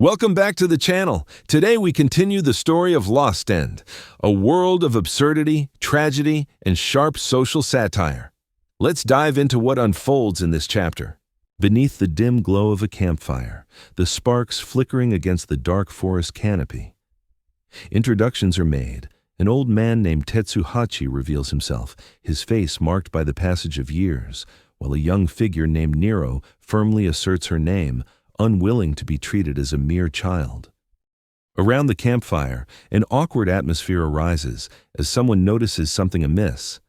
Welcome back to the channel. Today we continue the story of Lost End, a world of absurdity, tragedy, and sharp social satire. Let's dive into what unfolds in this chapter. Beneath the dim glow of a campfire, the sparks flickering against the dark forest canopy. Introductions are made. An old man named Tetsuhachi reveals himself, his face marked by the passage of years, while a young figure named Nero firmly asserts her name, unwilling to be treated as a mere child. Around the campfire, an awkward atmosphere arises as someone notices something amiss.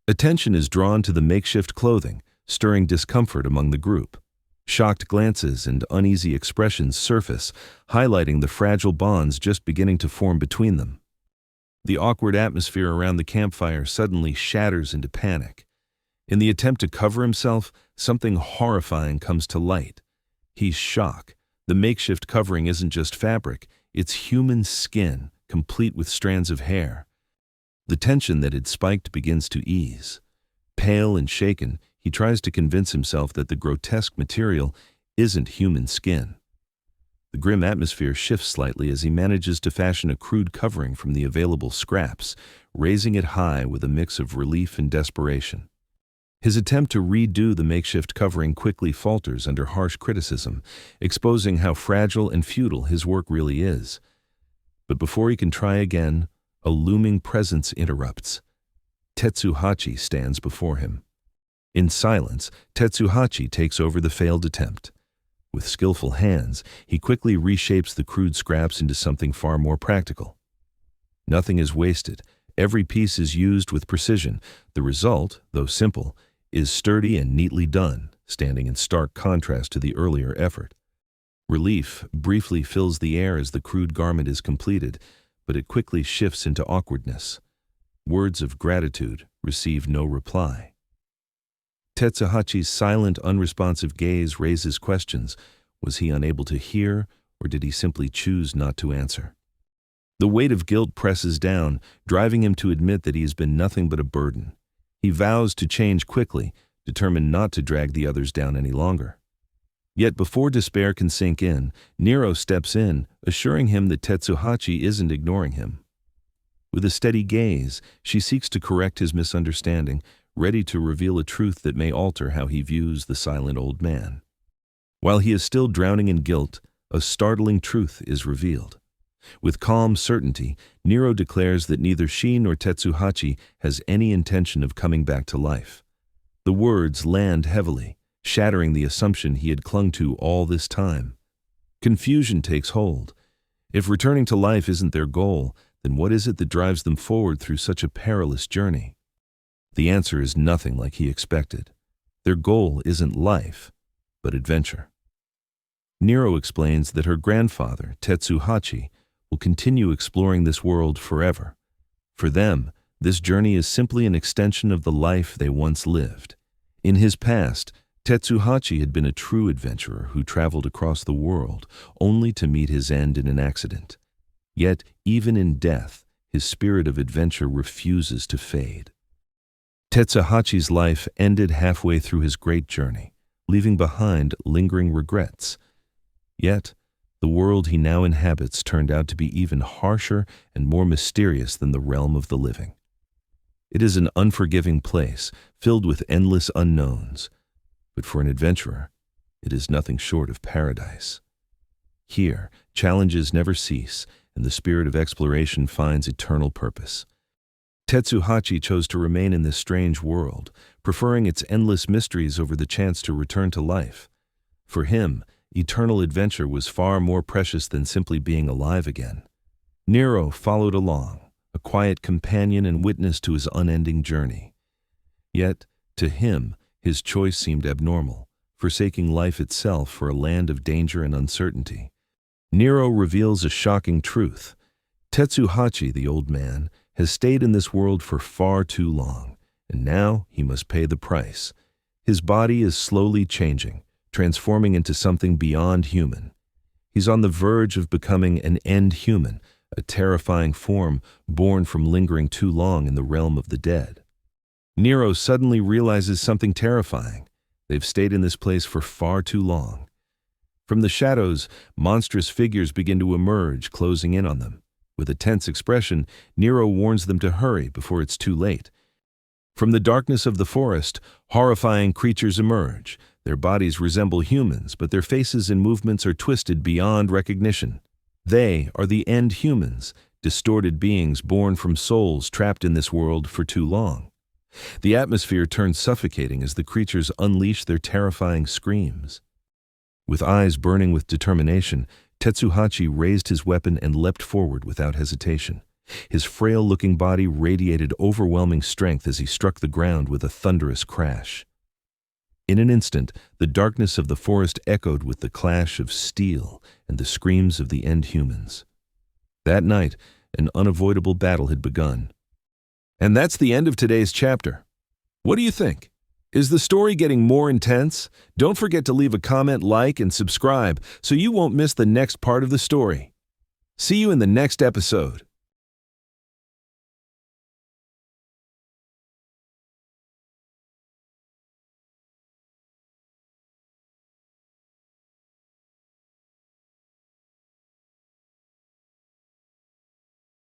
Attention is drawn to the makeshift clothing, stirring discomfort among the group. Shocked glances and uneasy expressions surface, highlighting the fragile bonds just beginning to form between them. The awkward atmosphere around the campfire suddenly shatters into panic. In the attempt to cover himself, something horrifying comes to light. He's shocked. The makeshift covering isn't just fabric, it's human skin, complete with strands of hair. The tension that had spiked begins to ease. Pale and shaken, he tries to convince himself that the grotesque material isn't human skin. The grim atmosphere shifts slightly as he manages to fashion a crude covering from the available scraps, raising it high with a mix of relief and desperation. His attempt to redo the makeshift covering quickly falters under harsh criticism, exposing how fragile and futile his work really is. But before he can try again, a looming presence interrupts. Tetsuhachi stands before him. In silence, Tetsuhachi takes over the failed attempt. With skillful hands, he quickly reshapes the crude scraps into something far more practical. Nothing is wasted. Every piece is used with precision. The result, though simple, is sturdy and neatly done, standing in stark contrast to the earlier effort. Relief briefly fills the air as the crude garment is completed, but it quickly shifts into awkwardness. Words of gratitude receive no reply. Tetsuhachi's silent, unresponsive gaze raises questions. Was he unable to hear, or did he simply choose not to answer? The weight of guilt presses down, driving him to admit that he has been nothing but a burden. He vows to change quickly, determined not to drag the others down any longer. Yet before despair can sink in, Nero steps in, assuring him that Tetsuhachi isn't ignoring him. With a steady gaze, she seeks to correct his misunderstanding, ready to reveal a truth that may alter how he views the silent old man. While he is still drowning in guilt, a startling truth is revealed. With calm certainty, Nero declares that neither she nor Tetsuhachi has any intention of coming back to life. The words land heavily, shattering the assumption he had clung to all this time. Confusion takes hold. If returning to life isn't their goal, then what is it that drives them forward through such a perilous journey? The answer is nothing like he expected. Their goal isn't life, but adventure. Nero explains that her grandfather, Tetsuhachi, will continue exploring this world forever. For them, this journey is simply an extension of the life they once lived. In his past, Tetsuhachi had been a true adventurer who traveled across the world, only to meet his end in an accident. Yet, even in death, his spirit of adventure refuses to fade. Tetsuhachi's life ended halfway through his great journey, leaving behind lingering regrets. Yet, the world he now inhabits turned out to be even harsher and more mysterious than the realm of the living. It is an unforgiving place, filled with endless unknowns. But for an adventurer, it is nothing short of paradise. Here, challenges never cease, and the spirit of exploration finds eternal purpose. Tetsuhachi chose to remain in this strange world, preferring its endless mysteries over the chance to return to life. For him, eternal adventure was far more precious than simply being alive again. Nero followed along, a quiet companion and witness to his unending journey. Yet, to him, his choice seemed abnormal, forsaking life itself for a land of danger and uncertainty. Nero reveals a shocking truth. Tetsuhachi, the old man, has stayed in this world for far too long, and now he must pay the price. His body is slowly changing, transforming into something beyond human. He's on the verge of becoming an end human, a terrifying form born from lingering too long in the realm of the dead. Nero suddenly realizes something terrifying. They've stayed in this place for far too long. From the shadows, monstrous figures begin to emerge, closing in on them. With a tense expression, Nero warns them to hurry before it's too late. From the darkness of the forest, horrifying creatures emerge. Their bodies resemble humans, but their faces and movements are twisted beyond recognition. They are the end humans, distorted beings born from souls trapped in this world for too long. The atmosphere turns suffocating as the creatures unleash their terrifying screams. With eyes burning with determination, Tetsuhachi raised his weapon and leapt forward without hesitation. His frail-looking body radiated overwhelming strength as he struck the ground with a thunderous crash. In an instant, the darkness of the forest echoed with the clash of steel and the screams of the end humans. That night, an unavoidable battle had begun. And that's the end of today's chapter. What do you think? Is the story getting more intense? Don't forget to leave a comment, like, and subscribe so you won't miss the next part of the story. See you in the next episode.